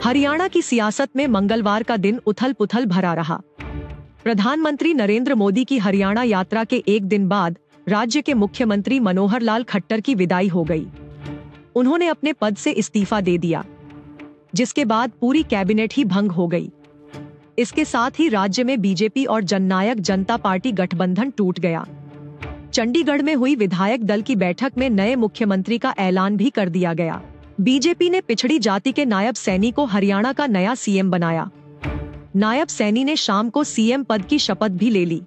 हरियाणा की सियासत में मंगलवार का दिन उथल-पुथल भरा रहा। प्रधानमंत्री नरेंद्र मोदी की हरियाणा यात्रा के एक दिन बाद राज्य के मुख्यमंत्री मनोहर लाल खट्टर की विदाई हो गई। उन्होंने अपने पद से इस्तीफा दे दिया, जिसके बाद पूरी कैबिनेट ही भंग हो गई। इसके साथ ही राज्य में बीजेपी और जननायक जनता पार्टी गठबंधन टूट गया। चंडीगढ़ में हुई विधायक दल की बैठक में नए मुख्यमंत्री का ऐलान भी कर दिया गया। बीजेपी ने पिछड़ी जाति के नायब सैनी को हरियाणा का नया सीएम बनाया। नायब सैनी ने शाम को सीएम पद की शपथ भी ले ली।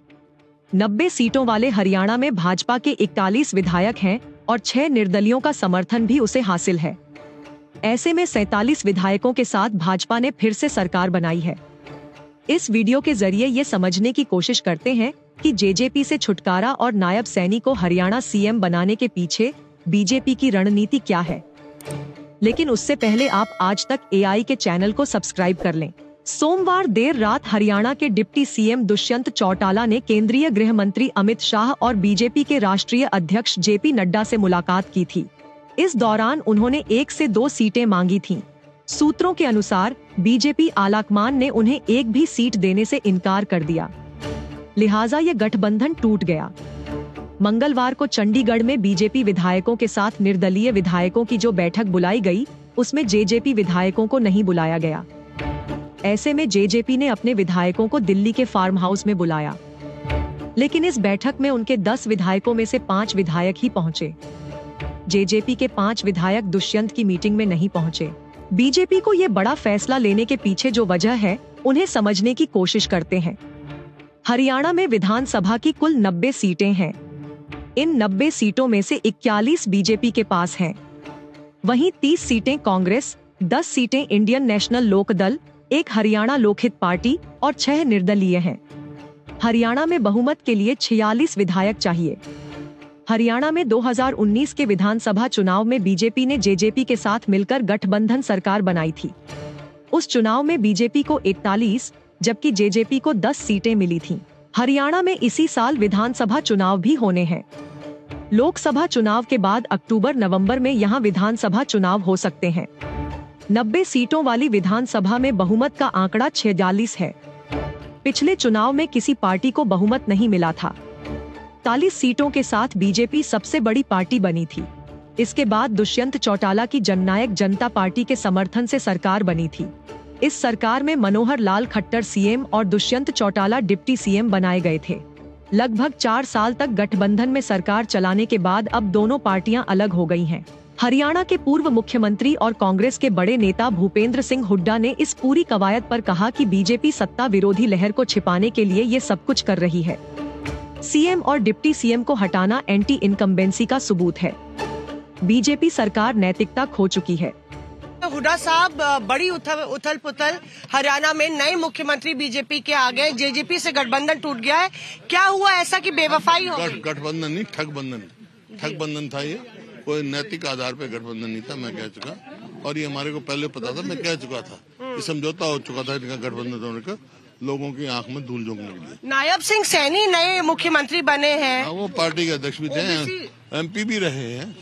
90 सीटों वाले हरियाणा में भाजपा के 41 विधायक हैं और 6 निर्दलियों का समर्थन भी उसे हासिल है। ऐसे में 47 विधायकों के साथ भाजपा ने फिर से सरकार बनाई है। इस वीडियो के जरिए ये समझने की कोशिश करते हैं कि जेजेपी से छुटकारा और नायब सैनी को हरियाणा सीएम बनाने के पीछे बीजेपी की रणनीति क्या है। लेकिन उससे पहले आप आज तक एआई के चैनल को सब्सक्राइब कर लें। सोमवार देर रात हरियाणा के डिप्टी सीएम दुष्यंत चौटाला ने केंद्रीय गृह मंत्री अमित शाह और बीजेपी के राष्ट्रीय अध्यक्ष जेपी नड्डा से मुलाकात की थी। इस दौरान उन्होंने 1 से 2 सीटें मांगी थीं। सूत्रों के अनुसार बीजेपी आलाकमान ने उन्हें एक भी सीट देने से इनकार कर दिया, लिहाजा ये गठबंधन टूट गया। मंगलवार को चंडीगढ़ में बीजेपी विधायकों के साथ निर्दलीय विधायकों की जो बैठक बुलाई गई, उसमें जेजेपी विधायकों को नहीं बुलाया गया। ऐसे में जेजेपी ने अपने विधायकों को दिल्ली के फार्म हाउस में बुलाया, लेकिन इस बैठक में उनके 10 विधायकों में से 5 विधायक ही पहुंचे। जेजेपी के 5 विधायक दुष्यंत की मीटिंग में नहीं पहुंचे। बीजेपी को ये बड़ा फैसला लेने के पीछे जो वजह है, उन्हें समझने की कोशिश करते हैं। हरियाणा में विधानसभा की कुल 90 सीटें हैं। इन 90 सीटों में से 41 बीजेपी के पास हैं। वहीं 30 सीटें कांग्रेस, 10 सीटें Indian national Lokdal, 1 Haryana Lokhit party और 6 निर्दलीय हैं। हरियाणा में बहुमत के लिए 46 विधायक चाहिए। हरियाणा में 2019 के विधानसभा चुनाव में बीजेपी ने जेजेपी के साथ मिलकर गठबंधन सरकार बनाई थी। उस चुनाव में बीजेपी को 41 जबकि जेजेपी को 10 सीटें मिली थीं। हरियाणा में इसी साल विधानसभा चुनाव भी होने हैं। लोकसभा चुनाव के बाद अक्टूबर-नवंबर में यहां विधानसभा चुनाव हो सकते हैं। 90 सीटों वाली विधानसभा में बहुमत का आंकड़ा 46 है। पिछले चुनाव में किसी पार्टी को बहुमत नहीं मिला था। 40 सीटों के साथ बीजेपी सबसे बड़ी पार्टी बनी थी। इसके बाद दुष्यंत चौटाला की जननायक जनता पार्टी के समर्थन से सरकार बनी थी। इस सरकार में मनोहर लाल खट्टर सीएम और दुष्यंत चौटाला डिप्टी सीएम बनाए गए थे। लगभग 4 साल तक गठबंधन में सरकार चलाने के बाद अब दोनों पार्टियां अलग हो गई हैं। हरियाणा के पूर्व मुख्यमंत्री और कांग्रेस के बड़े नेता भूपेंद्र सिंह हुड्डा ने इस पूरी कवायद पर कहा कि बीजेपी सत्ता विरोधी लहर को छिपाने के लिए ये सब कुछ कर रही है। सीएम और डिप्टी सीएम को हटाना एंटी इनकम्बेंसी का सबूत है। बीजेपी सरकार नैतिकता खो चुकी है। हुड्डा साहब, बड़ी उथल पुथल हरियाणा में नए मुख्यमंत्री बीजेपी के आ गए, जेजेपी से गठबंधन टूट गया है। क्या हुआ ऐसा कि बेवफाई हो गई? गठबंधन नहीं, ठगबंधन था। ये कोई नैतिक आधार पे गठबंधन नहीं था, मैं कह चुका। और ये हमारे को पहले पता था, मैं कह चुका था। ये समझौता हो चुका था इनका गठबंधन होने का, लोगों की आंख में धूल झोंकने के लिए। नायब सिंह सैनी नए मुख्यमंत्री बने हैं। वो पार्टी के अध्यक्ष भी थे, एमपी भी रहे हैं।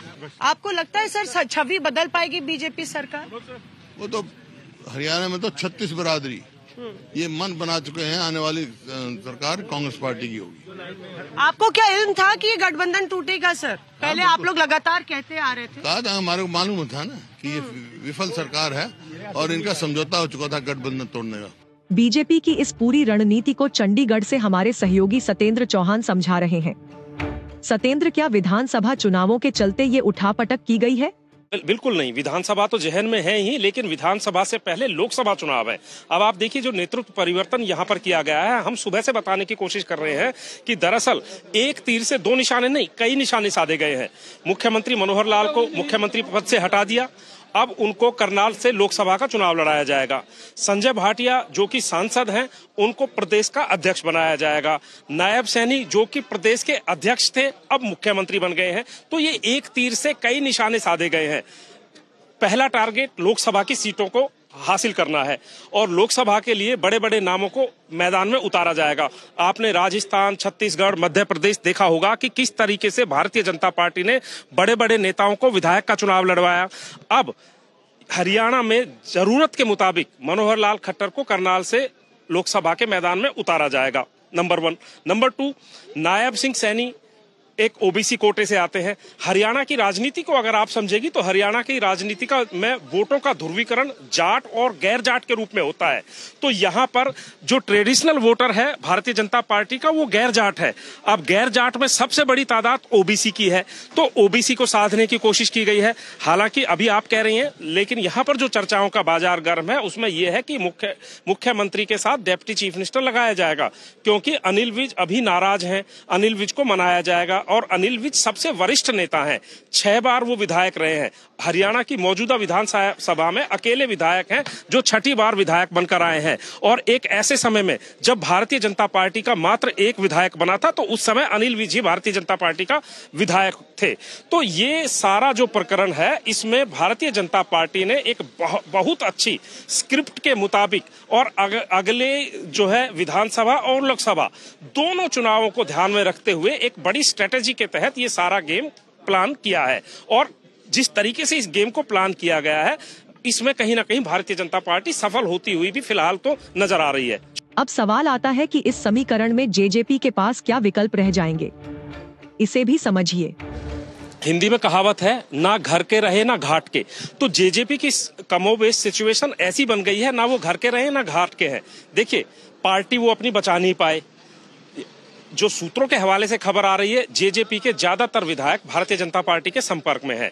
आपको लगता है सर छवि बदल पाएगी बीजेपी सरकार? वो तो हरियाणा में तो 36 बरादरी ये मन बना चुके हैं, आने वाली सरकार कांग्रेस पार्टी की होगी। आपको क्या इल्म था कि ये गठबंधन टूटेगा सर? पहले आप लोग लगातार कहते आ रहे थे। कहा था, हमारे को मालूम था ना कि ये विफल सरकार है और इनका समझौता हो चुका था गठबंधन तोड़ने का। बीजेपी की इस पूरी रणनीति को चंडीगढ़ से हमारे सहयोगी सतेंद्र चौहान समझा रहे हैं। सतेंद्र, क्या विधानसभा चुनावों के चलते ये उठापटक की गई है? बिल्कुल नहीं, विधानसभा तो जहन में है ही, लेकिन विधानसभा से पहले लोकसभा चुनाव है। अब आप देखिए जो नेतृत्व परिवर्तन यहाँ पर किया गया है, हम सुबह से बताने की कोशिश कर रहे हैं कि दरअसल एक तीर से 2 निशाने नहीं, कई निशाने साधे गए हैं। मुख्यमंत्री मनोहर लाल को मुख्यमंत्री पद से हटा दिया, अब उनको करनाल से लोकसभा का चुनाव लड़ाया जाएगा। संजय भाटिया जो कि सांसद हैं, उनको प्रदेश का अध्यक्ष बनाया जाएगा। नायब सैनी जो कि प्रदेश के अध्यक्ष थे, अब मुख्यमंत्री बन गए हैं। तो ये एक तीर से कई निशाने साधे गए हैं। पहला टारगेट लोकसभा की सीटों को हासिल करना है और लोकसभा के लिए बड़े बड़े नामों को मैदान में उतारा जाएगा। आपने राजस्थान, छत्तीसगढ़, मध्य प्रदेश देखा होगा कि किस तरीके से भारतीय जनता पार्टी ने बड़े बड़े नेताओं को विधायक का चुनाव लड़वाया। अब हरियाणा में जरूरत के मुताबिक मनोहर लाल खट्टर को करनाल से लोकसभा के मैदान में उतारा जाएगा, नंबर 1। नंबर 2, नायब सिंह सैनी एक ओबीसी कोटे से आते हैं। हरियाणा की राजनीति को अगर आप समझेगी तो हरियाणा की राजनीति का में वोटों का ध्रुवीकरण जाट और गैर जाट के रूप में होता है। तो यहाँ पर जो ट्रेडिशनल वोटर है भारतीय जनता पार्टी का, वो गैर जाट है। अब गैर जाट में सबसे बड़ी तादाद ओबीसी की है, तो ओबीसी को साधने की कोशिश की गई है। हालांकि अभी आप कह रही हैं, लेकिन यहाँ पर जो चर्चाओं का बाजार गर्म है उसमें यह है कि मुख्यमंत्री के साथ डेप्टी चीफ मिनिस्टर लगाया जाएगा, क्योंकि अनिल विज अभी नाराज हैं। अनिल विज को मनाया जाएगा और अनिल विज सबसे वरिष्ठ नेता हैं, 6 बार वो विधायक रहे हैं। हरियाणा की मौजूदा विधानसभा में अकेले विधायक हैं जो 6ठी बार विधायक बनकर आए हैं, और एक ऐसे समय में जब भारतीय जनता पार्टी का मात्र एक विधायक बना था, तो उस समय अनिल विज ही भारतीय जनता पार्टी का विधायक थे। तो ये सारा जो प्रकरण है, इसमें भारतीय जनता पार्टी ने एक बहुत अच्छी स्क्रिप्ट के मुताबिक और अगले जो है विधानसभा और लोकसभा दोनों चुनावों को ध्यान में रखते हुए एक बड़ी स्ट्रेटेजी के तहत ये सारा गेम प्लान किया है। और जिस तरीके से इस गेम को प्लान किया गया है, इसमें कहीं ना कहीं भारतीय जनता पार्टी सफल होती हुई भी फिलहाल तो नजर आ रही है। अब सवाल आता है कि इस समीकरण में जेजेपी के पास क्या विकल्प रह जाएंगे, इसे भी समझिए। हिंदी में कहावत है, ना घर के रहे ना घाट के। तो जेजेपी की कमोबेश सिचुएशन ऐसी बन गई है, ना वो घर के रहे ना घाट के हैं। देखिए, पार्टी वो अपनी बचा नहीं पाए। जो सूत्रों के हवाले से खबर आ रही है, जेजेपी के ज्यादातर विधायक भारतीय जनता पार्टी के संपर्क में है।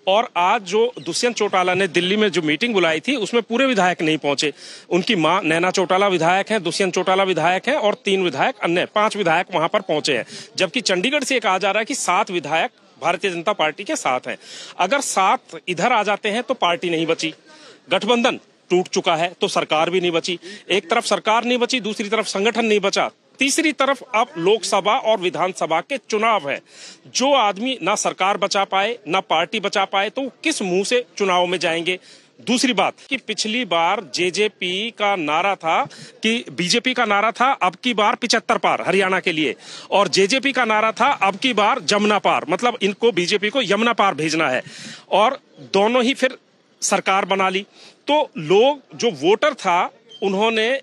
और आज जो दुष्यंत चौटाला ने दिल्ली में जो मीटिंग बुलाई थी, उसमें पूरे विधायक नहीं पहुंचे। उनकी मां नैना चौटाला विधायक हैं, दुष्यंत चौटाला विधायक हैं, और 3 विधायक अन्य 5 विधायक वहां पर पहुंचे हैं। जबकि चंडीगढ़ से कहा जा रहा है कि 7 विधायक भारतीय जनता पार्टी के साथ हैं। अगर 7 इधर आ जाते हैं तो पार्टी नहीं बची, गठबंधन टूट चुका है, तो सरकार भी नहीं बची। एक तरफ सरकार नहीं बची, दूसरी तरफ संगठन नहीं बचा, तीसरी तरफ अब लोकसभा और विधानसभा के चुनाव है। जो आदमी ना सरकार बचा पाए ना पार्टी बचा पाए, तो किस मुंह से चुनाव में जाएंगे। दूसरी बात कि पिछली बार जेजेपी का नारा था कि बीजेपी का नारा था अब की बार 75 पार हरियाणा के लिए, और जेजेपी का नारा था अब की बार जमुना पार, मतलब इनको बीजेपी को यमुना पार भेजना है। और दोनों ही फिर सरकार बना ली। तो लोग, जो वोटर था, उन्होंने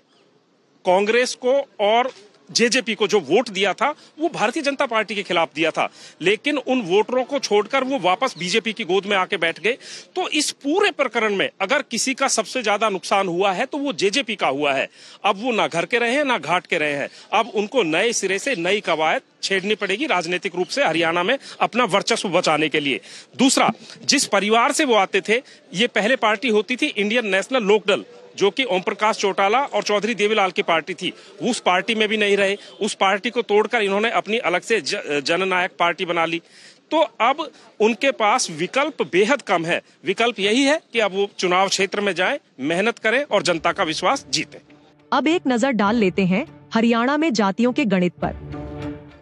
कांग्रेस को और जेजेपी को जो वोट दिया था वो भारतीय जनता पार्टी के खिलाफ दिया था, लेकिन उन वोटरों को छोड़कर वो वापस बीजेपी की गोद में आके बैठ गए। तो इस पूरे प्रकरण में अगर किसी का सबसे ज्यादा नुकसान हुआ है तो वो जेजेपी का हुआ है। अब वो ना घर के रहे हैं ना घाट के रहे हैं, अब उनको नए सिरे से नई कवायद छेड़नी पड़ेगी राजनीतिक रूप से हरियाणा में अपना वर्चस्व बचाने के लिए। दूसरा, जिस परिवार से वो आते थे, ये पहले पार्टी होती थी इंडियन नेशनल लोकदल, जो कि ओम प्रकाश चौटाला और चौधरी देवीलाल की पार्टी थी। उस पार्टी में भी नहीं रहे, उस पार्टी को तोड़कर इन्होंने अपनी अलग से जननायक पार्टी बना ली। तो अब उनके पास विकल्प बेहद कम है। विकल्प यही है कि अब वो चुनाव क्षेत्र में जाएं, मेहनत करें और जनता का विश्वास जीतें। अब एक नजर डाल लेते हैं हरियाणा में जातियों के गणित पर।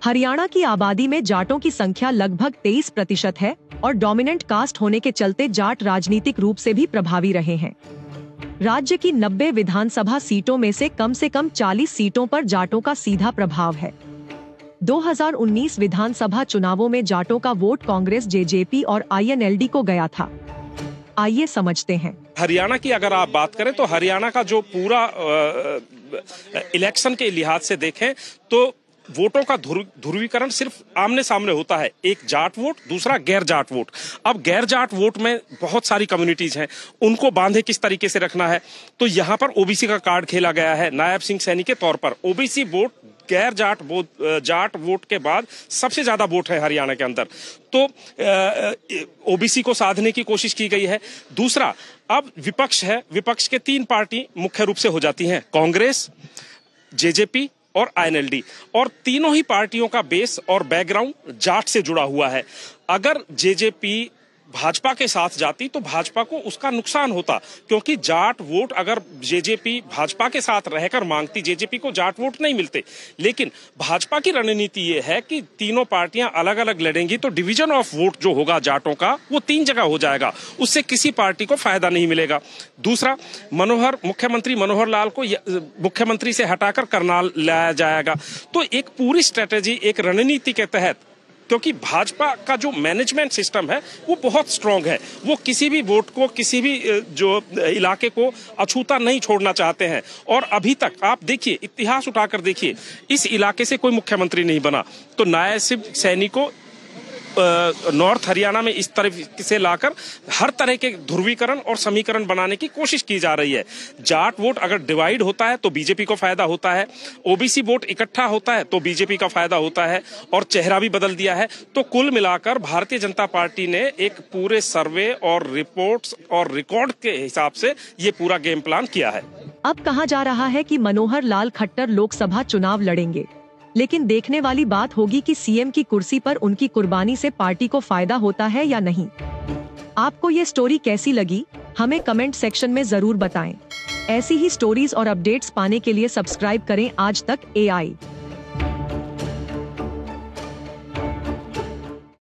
हरियाणा की आबादी में जाटों की संख्या लगभग 23% है और डोमिनेंट कास्ट होने के चलते जाट राजनीतिक रूप से भी प्रभावी रहे हैं। राज्य की 90 विधानसभा सीटों में से कम 40 सीटों पर जाटों का सीधा प्रभाव है। 2019 विधानसभा चुनावों में जाटों का वोट कांग्रेस, जेजेपी और आईएनएलडी को गया था। आइए समझते हैं। हरियाणा की अगर आप बात करें तो हरियाणा का जो पूरा इलेक्शन के लिहाज से देखें तो वोटों का ध्रुवीकरण सिर्फ आमने सामने होता है, एक जाट वोट, दूसरा गैर जाट वोट। अब गैर जाट वोट में बहुत सारी कम्युनिटीज हैं, उनको बांधे किस तरीके से रखना है, तो यहाँ पर ओबीसी का कार्ड खेला गया है नायब सिंह सैनी के तौर पर। ओबीसी वोट गैर जाट वोट के बाद सबसे ज्यादा वोट है हरियाणा के अंदर, तो ओबीसी को साधने की कोशिश की गई है। दूसरा, अब विपक्ष है, विपक्ष के 3 पार्टी मुख्य रूप से हो जाती हैं, कांग्रेस, जेजेपी और आईएनएलडी, और तीनों ही पार्टियों का बेस और बैकग्राउंड जाट से जुड़ा हुआ है। अगर जेजेपी भाजपा के साथ जाती तो भाजपा को उसका नुकसान होता, क्योंकि जाट वोट अगर जेजेपी भाजपा के साथ रहकर मांगती, जेजेपी को जाट वोट नहीं मिलते। लेकिन भाजपा की रणनीति ये है कि तीनों पार्टियां अलग अलग लड़ेंगी तो डिवीजन ऑफ वोट जो होगा जाटों का वो 3 जगह हो जाएगा, उससे किसी पार्टी को फायदा नहीं मिलेगा। दूसरा, मुख्यमंत्री मनोहर लाल को मुख्यमंत्री से हटाकर करनाल लाया जाएगा। तो एक पूरी स्ट्रेटेजी, एक रणनीति के तहत क्योंकि भाजपा का जो मैनेजमेंट सिस्टम है वो बहुत स्ट्रांग है। वो किसी भी वोट को, किसी भी जो इलाके को अछूता नहीं छोड़ना चाहते हैं। और अभी तक आप देखिए, इतिहास उठाकर देखिए, इस इलाके से कोई मुख्यमंत्री नहीं बना, तो नायब सैनी को नॉर्थ हरियाणा में इस तरह से लाकर हर तरह के ध्रुवीकरण और समीकरण बनाने की कोशिश की जा रही है। जाट वोट अगर डिवाइड होता है तो बीजेपी को फायदा होता है, ओबीसी वोट इकट्ठा होता है तो बीजेपी का फायदा होता है, और चेहरा भी बदल दिया है। तो कुल मिलाकर भारतीय जनता पार्टी ने एक पूरे सर्वे और रिपोर्ट्स और रिकॉर्ड के हिसाब से ये पूरा गेम प्लान किया है। अब कहा जा रहा है कि मनोहर लाल खट्टर लोकसभा चुनाव लड़ेंगे, लेकिन देखने वाली बात होगी कि सीएम की कुर्सी पर उनकी कुर्बानी से पार्टी को फायदा होता है या नहीं। आपको ये स्टोरी कैसी लगी, हमें कमेंट सेक्शन में जरूर बताएं। ऐसी ही स्टोरीज और अपडेट्स पाने के लिए सब्सक्राइब करें आज तक AI।